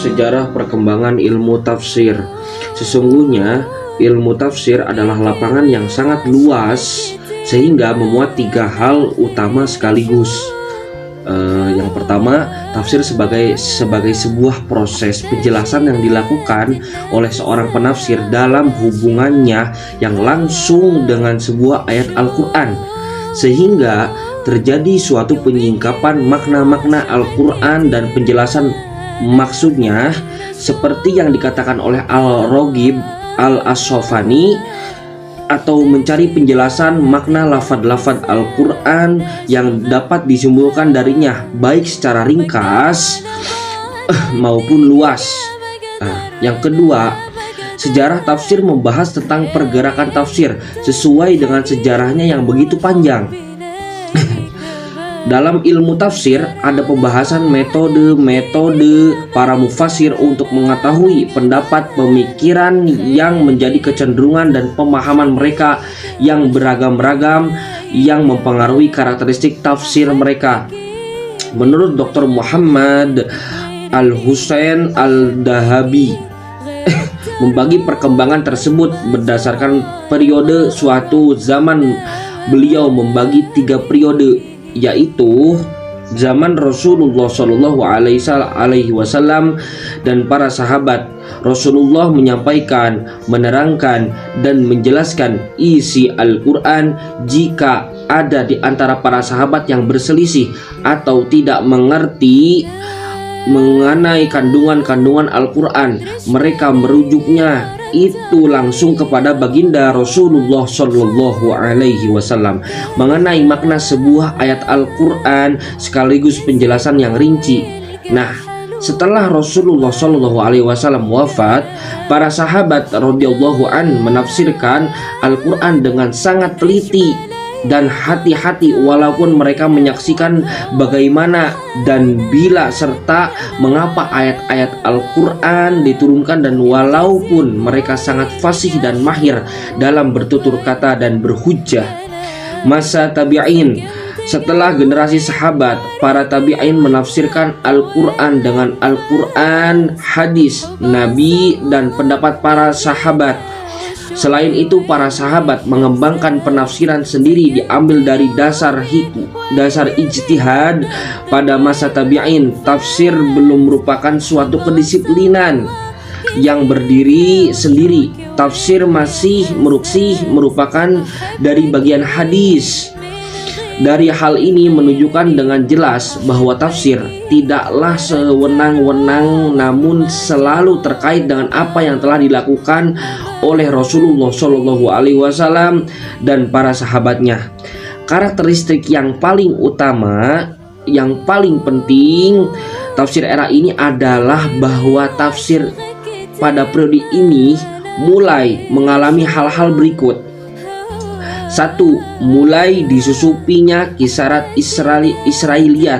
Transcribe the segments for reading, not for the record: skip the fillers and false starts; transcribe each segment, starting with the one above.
Sejarah perkembangan ilmu tafsir. Sesungguhnya ilmu tafsir adalah lapangan yang sangat luas sehingga memuat tiga hal utama sekaligus. Yang pertama, tafsir sebagai sebuah proses penjelasan yang dilakukan oleh seorang penafsir dalam hubungannya yang langsung dengan sebuah ayat Al-Quran, sehingga terjadi suatu penyingkapan makna-makna Al-Quran dan penjelasan maksudnya, seperti yang dikatakan oleh Al-Raghib Al-As-Sofani, atau mencari penjelasan makna lafadz-lafadz Al-Quran yang dapat disimpulkan darinya, baik secara ringkas maupun luas. Yang kedua, sejarah tafsir membahas tentang pergerakan tafsir sesuai dengan sejarahnya yang begitu panjang. Dalam ilmu tafsir ada pembahasan metode-metode para mufassir untuk mengetahui pendapat, pemikiran yang menjadi kecenderungan dan pemahaman mereka yang beragam-ragam yang mempengaruhi karakteristik tafsir mereka. Menurut Dr. Muhammad Al-Husain Al-Dahabi, membagi perkembangan tersebut berdasarkan periode suatu zaman. Beliau membagi 3 periode, yaitu zaman Rasulullah Shallallahu Alaihi Wasallam dan para sahabat. Rasulullah menyampaikan, menerangkan, dan menjelaskan isi Al-Quran. Jika ada di antara para sahabat yang berselisih atau tidak mengerti mengenai kandungan-kandungan Al-Quran, mereka merujuknya itu langsung kepada baginda Rasulullah Shallallahu Alaihi Wasallam mengenai makna sebuah ayat Al-Quran sekaligus penjelasan yang rinci. Nah, setelah Rasulullah Shallallahu Alaihi Wasallam wafat, para sahabat radhiyallahu an menafsirkan Al-Quran dengan sangat teliti dan hati-hati, walaupun mereka menyaksikan bagaimana dan bila serta mengapa ayat-ayat Al-Quran diturunkan, dan walaupun mereka sangat fasih dan mahir dalam bertutur kata dan berhujjah. Masa tabi'in. Setelah generasi sahabat, para tabi'in menafsirkan Al-Quran dengan Al-Quran, hadis Nabi, dan pendapat para sahabat. Selain itu, para sahabat mengembangkan penafsiran sendiri diambil dari dasar ijtihad. Pada masa tabi'in, tafsir belum merupakan suatu kedisiplinan yang berdiri sendiri. Tafsir masih merupakan dari bagian hadis. Dari hal ini menunjukkan dengan jelas bahwa tafsir tidaklah sewenang-wenang, namun selalu terkait dengan apa yang telah dilakukan oleh Rasulullah Shallallahu Alaihi Wasallam dan para sahabatnya. Karakteristik yang paling utama, yang paling penting tafsir era ini adalah bahwa tafsir pada periode ini mulai mengalami hal-hal berikut. 1. Mulai disusupinya kisarat Israiliyat.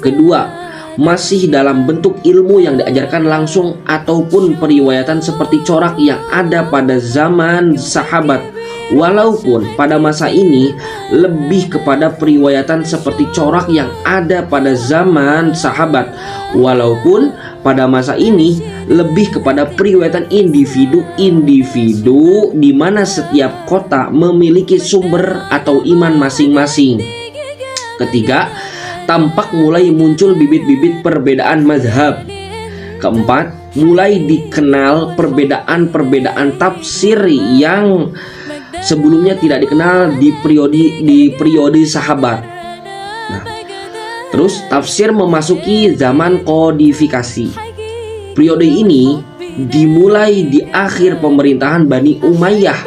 Kedua, masih dalam bentuk ilmu yang diajarkan langsung ataupun periwayatan seperti corak yang ada pada zaman sahabat. Walaupun pada masa ini lebih kepada periwayatan seperti corak yang ada pada zaman sahabat. Walaupun pada masa ini lebih kepada periwayatan individu di mana setiap kota memiliki sumber atau iman masing-masing. Ketiga, tampak mulai muncul bibit-bibit perbedaan mazhab. Keempat, mulai dikenal perbedaan-perbedaan tafsir yang sebelumnya tidak dikenal di periode sahabat. Nah, terus tafsir memasuki zaman kodifikasi. Periode ini dimulai di akhir pemerintahan Bani Umayyah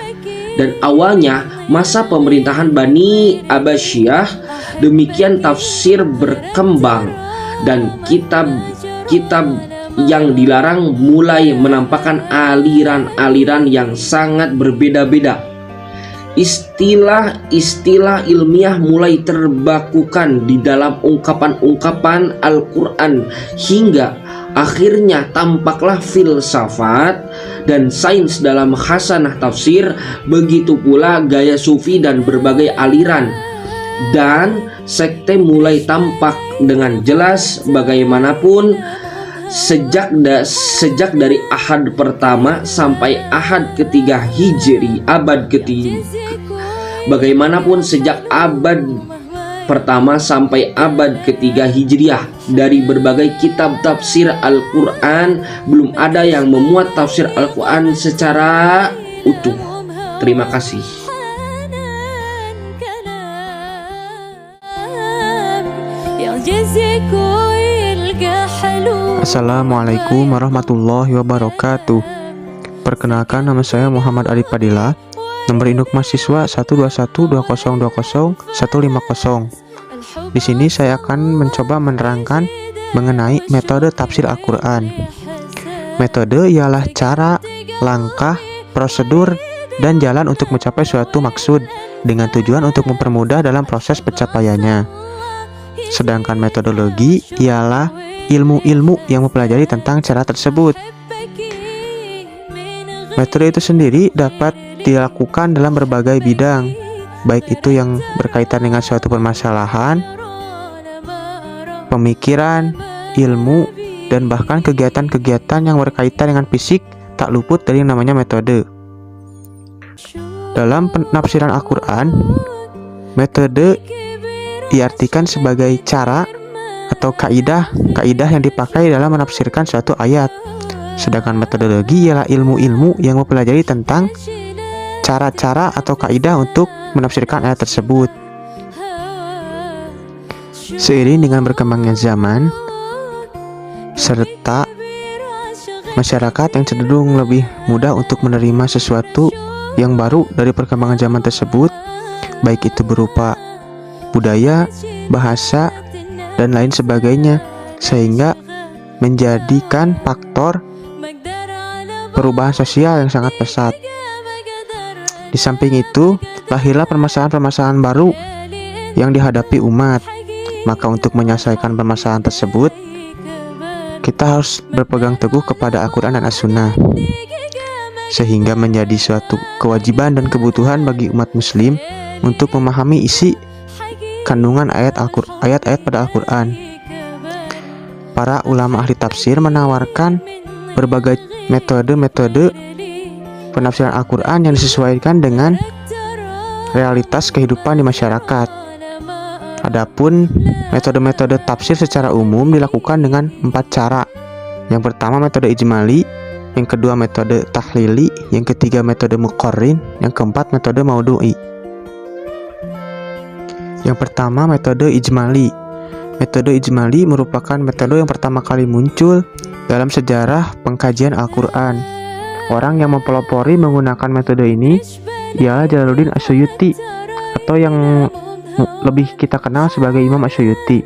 dan awalnya masa pemerintahan Bani Abbasiyah. Demikian tafsir berkembang dan kitab-kitab yang dilarang mulai menampakkan aliran-aliran yang sangat berbeda-beda. Istilah-istilah ilmiah mulai terbakukan di dalam ungkapan-ungkapan Al-Quran hingga akhirnya tampaklah filsafat dan sains dalam khasanah tafsir. Begitu pula gaya sufi dan berbagai aliran. dan sekte mulai tampak dengan jelas. Bagaimanapun sejak dari Ahad pertama sampai Ahad ketiga Hijri, abad ketiga. Bagaimanapun sejak abad pertama sampai abad ketiga Hijriah, dari berbagai kitab tafsir Al-Quran belum ada yang memuat tafsir Al-Quran secara utuh. Terima kasih. Assalamualaikum warahmatullahi wabarakatuh. Perkenalkan, nama saya Muhammad Arif Fadila. Nomor induk mahasiswa 12120200150. Di sini saya akan mencoba menerangkan mengenai metode tafsir Al-Quran. Metode ialah cara, langkah, prosedur, dan jalan untuk mencapai suatu maksud dengan tujuan untuk mempermudah dalam proses pencapaiannya. Sedangkan metodologi ialah ilmu-ilmu yang mempelajari tentang cara tersebut. Metode itu sendiri dapat dilakukan dalam berbagai bidang, baik itu yang berkaitan dengan suatu permasalahan, pemikiran, ilmu, dan bahkan kegiatan-kegiatan yang berkaitan dengan fisik tak luput dari yang namanya metode. Dalam penafsiran Al-Quran, metode diartikan sebagai cara atau kaidah yang dipakai dalam menafsirkan suatu ayat. Sedangkan metodologi ialah ilmu-ilmu yang mempelajari tentang cara-cara atau kaidah untuk menafsirkan ayat tersebut. Seiring dengan berkembangnya zaman serta masyarakat yang cenderung lebih mudah untuk menerima sesuatu yang baru dari perkembangan zaman tersebut, baik itu berupa budaya, bahasa, dan lain sebagainya, sehingga menjadikan faktor perubahan sosial yang sangat pesat. Di samping itu, lahirlah permasalahan-permasalahan baru yang dihadapi umat. Maka untuk menyelesaikan permasalahan tersebut, kita harus berpegang teguh kepada Al-Quran dan As-Sunnah, sehingga menjadi suatu kewajiban dan kebutuhan bagi umat muslim untuk memahami isi kandungan ayat-ayat pada Al-Quran. Para ulama ahli tafsir menawarkan berbagai metode-metode penafsiran Al-Quran yang disesuaikan dengan realitas kehidupan di masyarakat. Adapun metode-metode tafsir secara umum dilakukan dengan 4 cara. Yang pertama metode ijmali, yang kedua metode tahlili, yang ketiga metode muqarrin, yang keempat metode maudu'i. Yang pertama metode ijmali. Metode ijmali merupakan metode yang pertama kali muncul dalam sejarah pengkajian Al-Quran. Orang yang mempelopori menggunakan metode ini ialah Jalaluddin Asyuyuti, atau yang lebih kita kenal sebagai Imam Asyuyuti.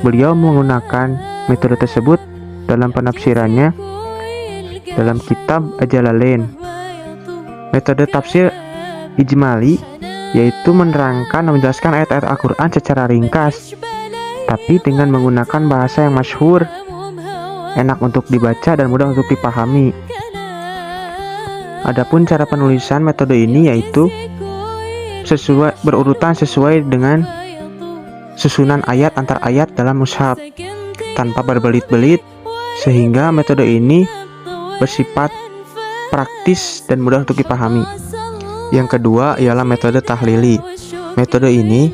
Beliau menggunakan metode tersebut dalam penafsirannya dalam kitab Al-Jalalain. Metode tafsir ijmali yaitu menerangkan dan menjelaskan ayat-ayat Al-Quran secara ringkas, tapi dengan menggunakan bahasa yang masyhur, enak untuk dibaca dan mudah untuk dipahami. Adapun cara penulisan metode ini yaitu berurutan sesuai dengan susunan ayat antar ayat dalam mushaf, tanpa berbelit-belit, sehingga metode ini bersifat praktis dan mudah untuk dipahami. Yang kedua ialah metode tahlili. Metode ini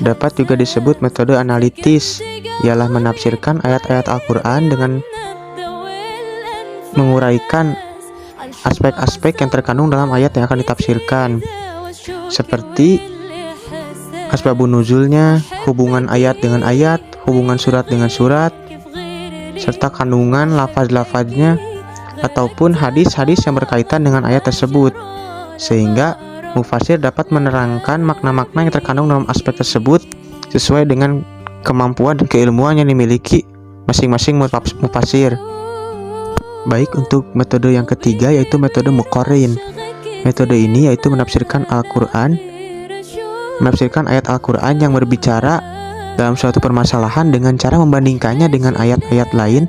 dapat juga disebut metode analitis, ialah menafsirkan ayat-ayat Al-Quran dengan menguraikan aspek-aspek yang terkandung dalam ayat yang akan ditafsirkan, seperti asbabun nuzulnya, hubungan ayat dengan ayat, hubungan surat dengan surat, serta kandungan lafaz-lafaznya ataupun hadis-hadis yang berkaitan dengan ayat tersebut, sehingga mufasir dapat menerangkan makna-makna yang terkandung dalam aspek tersebut sesuai dengan kemampuan dan keilmuan yang dimiliki masing-masing mufasir. Baik, untuk metode yang ketiga yaitu metode muqarrin. Metode ini yaitu menafsirkan ayat Al-Quran yang berbicara dalam suatu permasalahan dengan cara membandingkannya dengan ayat-ayat lain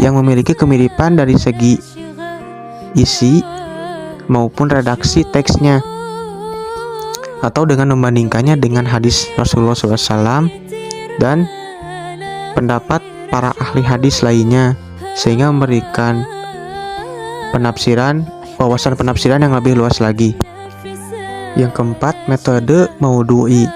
yang memiliki kemiripan dari segi isi maupun redaksi teksnya. atau dengan membandingkannya dengan hadis Rasulullah SAW dan pendapat para ahli hadis lainnya, sehingga memberikan wawasan penafsiran yang lebih luas lagi. Yang keempat, metode maudhu'i.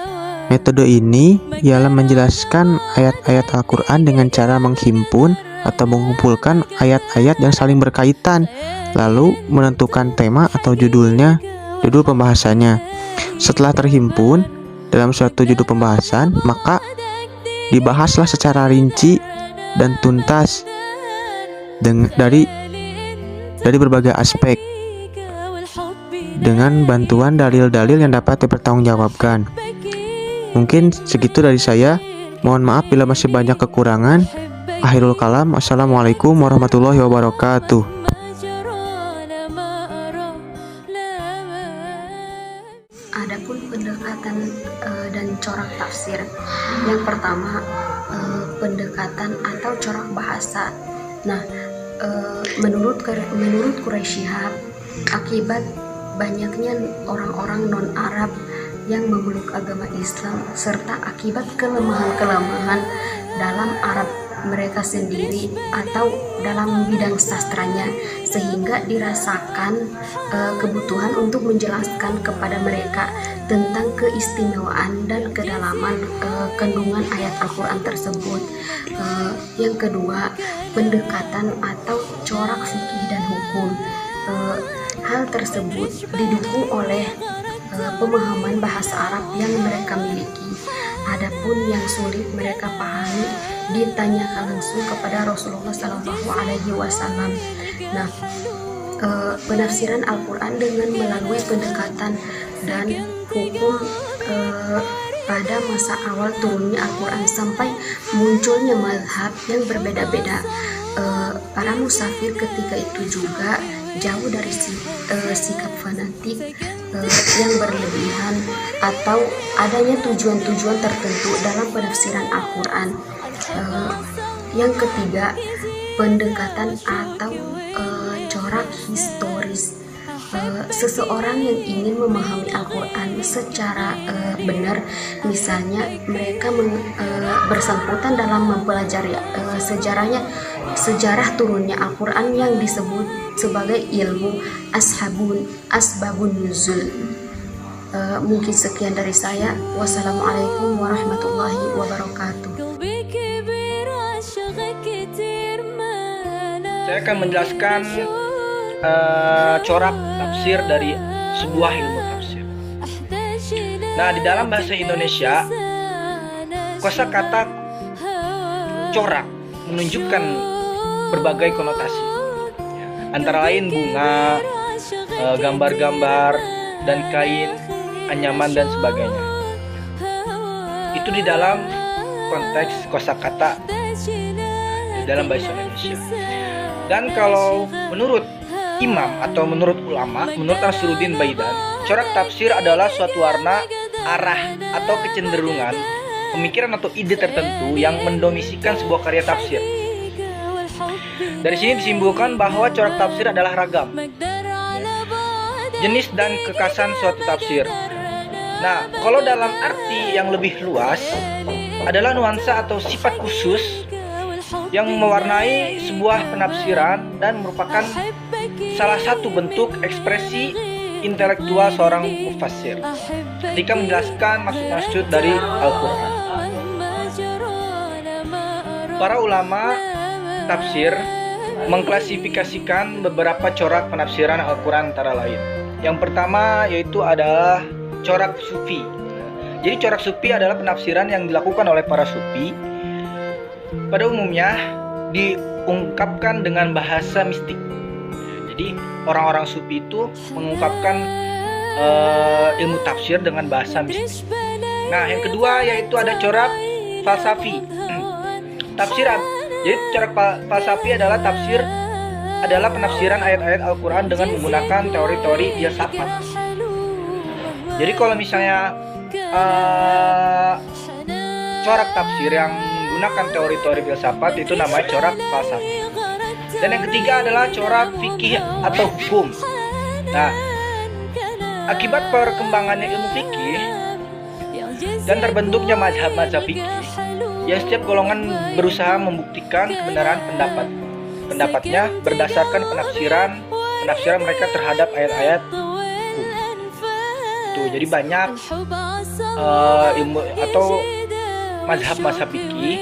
Metode ini ialah menjelaskan ayat-ayat Al-Quran dengan cara menghimpun atau mengumpulkan ayat-ayat yang saling berkaitan, lalu menentukan tema atau judul pembahasannya. Setelah terhimpun dalam suatu judul pembahasan, maka dibahaslah secara rinci dan tuntas dari berbagai aspek dengan bantuan dalil-dalil yang dapat dipertanggungjawabkan. Mungkin segitu dari saya. Mohon maaf bila masih banyak kekurangan. Akhirul kalam. Wassalamualaikum warahmatullahi wabarakatuh. Adapun pendekatan dan corak tafsir. Yang pertama, pendekatan atau corak bahasa. Nah, menurut Quraisy Shihab, akibat banyaknya orang-orang non-Arab yang memeluk agama Islam serta akibat kelemahan-kelemahan dalam Arab mereka sendiri atau dalam bidang sastranya, sehingga dirasakan kebutuhan untuk menjelaskan kepada mereka tentang keistimewaan dan kedalaman kandungan ayat Al-Quran tersebut. Yang kedua, pendekatan atau corak fikih dan hukum. Hal tersebut didukung oleh pemahaman bahasa Arab yang mereka miliki. Adapun yang sulit mereka pahami ditanyakan langsung kepada Rasulullah SAW. Nah, penafsiran Al-Quran dengan melalui pendekatan dan hukum pada masa awal turunnya Al-Quran sampai munculnya mazhab yang berbeda-beda. Para musafir ketika itu juga jauh dari sikap fanatik yang berlebihan atau adanya tujuan-tujuan tertentu dalam penafsiran Al-Quran. Yang ketiga, pendekatan atau corak historis. Seseorang yang ingin memahami Al-Quran secara benar, misalnya mereka bersangkutan dalam mempelajari sejarah turunnya Al-Quran yang disebut sebagai ilmu asbabun nuzul. Mungkin sekian dari saya. Wassalamualaikum warahmatullahi wabarakatuh. Saya akan menjelaskan corak tafsir dari sebuah ilmu tafsir. Nah, di dalam bahasa Indonesia, kosakata corak menunjukkan berbagai konotasi, antara lain bunga, gambar-gambar, dan kain, anyaman, dan sebagainya. Itu di dalam konteks kosakata di dalam bahasa Indonesia. Dan kalau menurut imam atau menurut ulama, menurut Nasruddin Baidan, corak tafsir adalah suatu warna, arah, atau kecenderungan, pemikiran atau ide tertentu yang mendomisikan sebuah karya tafsir. Dari sini disimpulkan bahwa corak tafsir adalah ragam jenis dan kekasan suatu tafsir. Nah, kalau dalam arti yang lebih luas adalah nuansa atau sifat khusus yang mewarnai sebuah penafsiran dan merupakan salah satu bentuk ekspresi intelektual seorang mufassir ketika menjelaskan maksud-maksud dari Al-Quran. Para ulama tafsir mengklasifikasikan beberapa corak penafsiran Al-Quran antara lain. Yang pertama yaitu adalah corak sufi. Jadi corak sufi adalah penafsiran yang dilakukan oleh para sufi. Pada umumnya diungkapkan dengan bahasa mistik. Jadi orang-orang sufi itu mengungkapkan ilmu tafsir dengan bahasa mistik. Nah, yang kedua yaitu ada corak falsafi. Jadi corak falsafi adalah penafsiran ayat-ayat Al-Quran dengan menggunakan teori-teori filsafat. Jadi kalau misalnya corak tafsir yang menggunakan teori-teori filsafat itu namanya corak falsafi. Dan yang ketiga adalah corak fikih atau hukum. Nah, Akibat perkembangannya ilmu fikih dan terbentuknya mazhab-mazhab fikih, yang setiap golongan berusaha membuktikan kebenaran pendapatnya berdasarkan penafsiran mereka terhadap ayat-ayat hukum. Tuh, jadi banyak ilmu atau mazhab-mazhab fikih.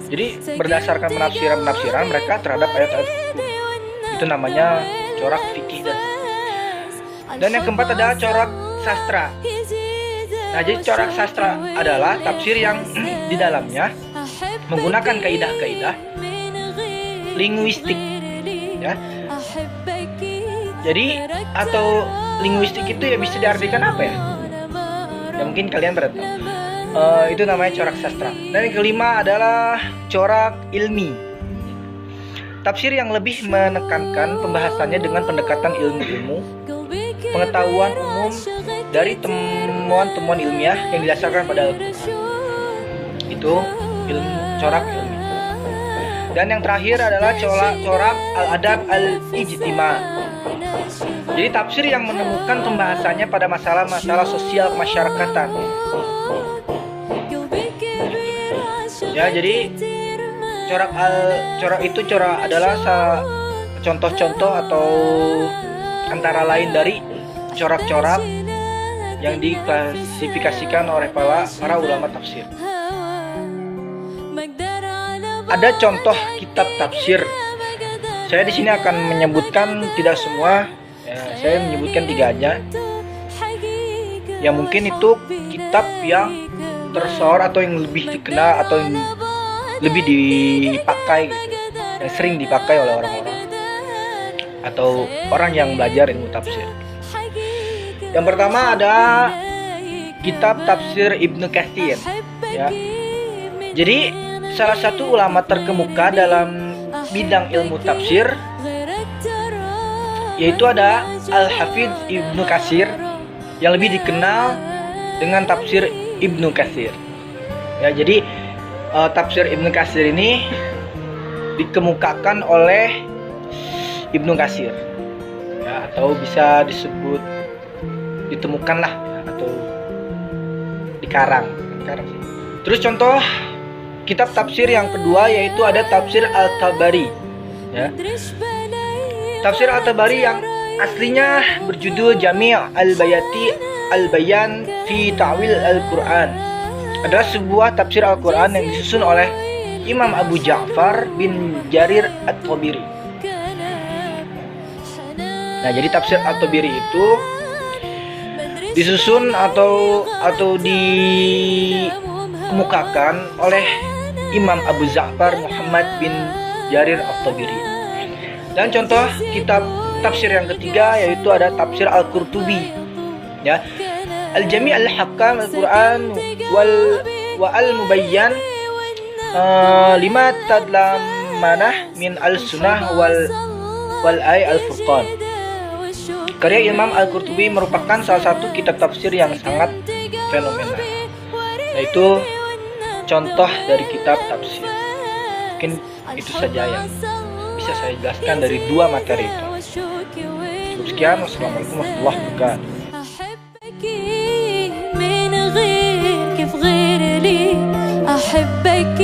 Jadi berdasarkan penafsiran mereka terhadap ayat-ayat hukum. Itu namanya corak fikih dan yang keempat adalah corak sastra. Nah, jadi corak sastra adalah tafsir yang di dalamnya menggunakan kaidah-kaidah linguistik, ya. Jadi atau linguistik itu ya bisa diartikan apa ya? Ya mungkin kalian pada tahu. Itu namanya corak sastra. Dan yang kelima adalah corak ilmi. Tafsir yang lebih menekankan pembahasannya dengan pendekatan ilmu-ilmu, pengetahuan umum dari temuan-temuan ilmiah yang didasarkan pada Al-Quran. Itu corak ilmi. Dan yang terakhir adalah corak al-adab al-ijtima. Jadi tafsir yang menemukan pembahasannya pada masalah-masalah sosial kemasyarakatan. Ya, jadi corak adalah contoh-contoh atau antara lain dari corak-corak yang diklasifikasikan oleh para ulama tafsir. Ada contoh kitab tafsir. Saya di sini akan menyebutkan tidak semua, ya, saya menyebutkan 3 aja. Yang mungkin itu kitab yang tersohor atau yang lebih dikenal atau yang lebih dipakai gitu, yang sering dipakai oleh orang-orang atau orang yang belajar ilmu tafsir. Yang pertama ada kitab tafsir Ibnu Katsir, ya. Jadi salah satu ulama terkemuka dalam bidang ilmu tafsir yaitu ada Al-Hafidz Ibnu Katsir yang lebih dikenal dengan tafsir Ibnu Katsir. Ya, jadi tafsir Ibnu Katsir ini dikemukakan oleh Ibnu Katsir, ya, atau bisa disebut ditemukan lah, ya, atau dikarang. Terus contoh kitab tafsir yang kedua yaitu ada tafsir Al-Tabari, ya. Tafsir Al-Tabari yang aslinya berjudul Jami' al-Bayati al-Bayan fi Ta'wil al-Quran adalah sebuah tafsir Al-Quran yang disusun oleh Imam Abu Ja'far bin Jarir At-Tabari. Nah, jadi tafsir At-Tabari itu disusun atau dikemukakan oleh Imam Abu Ja'far Muhammad bin Jarir At-Tabari. Dan contoh kitab tafsir yang ketiga yaitu ada tafsir Al-Qurtubi, ya. Al-Jami' al-Hakam al-Quran wa al-Mubayyan lima tadlamanah min al-Sunnah wal ay al-Furqan. Karya Imam Al-Qurtubi merupakan salah satu kitab tafsir yang sangat fenomenal. Yaitu contoh dari kitab tafsir. Mungkin itu saja yang bisa saya jelaskan dari 2 materi itu. Cukup sekian. Wassalamualaikum warahmatullahi wabarakatuh. من غير كيف غير لي أحبك